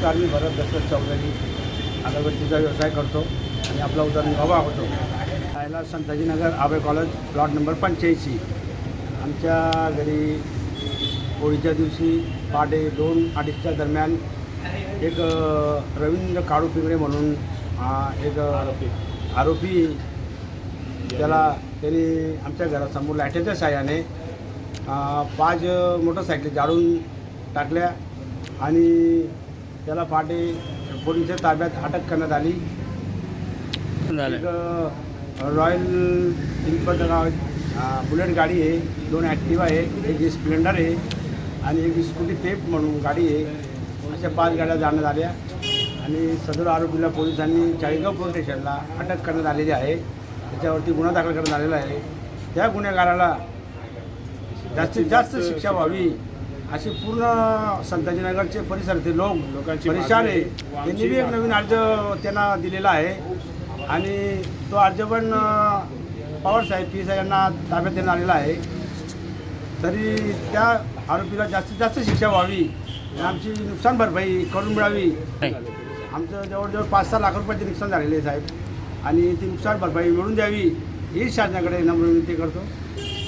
नमस्कार, मी भरत दशरथ चौधरी अगरबत्तीचा व्यवसाय करतो आणि आपला उदरनिर्वाह होतो. राहायला संताजीनगर आबे कॉलेज प्लॉट नंबर 85. आमच्या घरी होळीच्या दिवशी पहाटे 2-2:30च्या दरम्यान एक रवींद्र काळू पिंगळे म्हणून एक आरोपी त्यांनी आमच्या घरासमोर लाईटच्या साहाय्याने 5 मोटरसायकली जाळून टाकल्या आणि त्याला पहाटे पोलिसांच्या ताब्यात अटक करण्यात आली. एक रॉयल एनफील्ड बुलेट गाडी आहे, 2 ॲक्टिवा आहे, एक स्प्लेंडर आहे आणि एक स्कूटी पेप म्हणून गाडी आहे. अशा 5 गाड्या जाण्यात आल्या आणि सदर आरोपीला पोलिसांनी चाळीसगाव पोलीस स्टेशनला अटक करण्यात आलेली आहे. त्याच्यावरती गुन्हा दाखल करण्यात आलेला आहे. त्या गुन्हेगाराला जास्तीत जास्त शिक्षा व्हावी अशी पूर्ण संताजीनगरचे परिसरातील लोकांची परेशान आहे. त्यांनी बी एक नवीन अर्ज त्यांना दिलेला आहे आणि तो अर्ज पण पवारसाहेब PSI यांना ताब्यात देण्यात आलेला आहे. तरी त्या आरोपीला जास्तीत जास्त शिक्षा व्हावी, आमची नुकसान भरपाई करून मिळावी. आमचं जवळजवळ 5-6 लाख रुपयाचे नुकसान झालेले आहे साहेब, आणि ती नुकसान भरपाई मिळून द्यावी ही शासनाकडे नम्र विनंती करतो.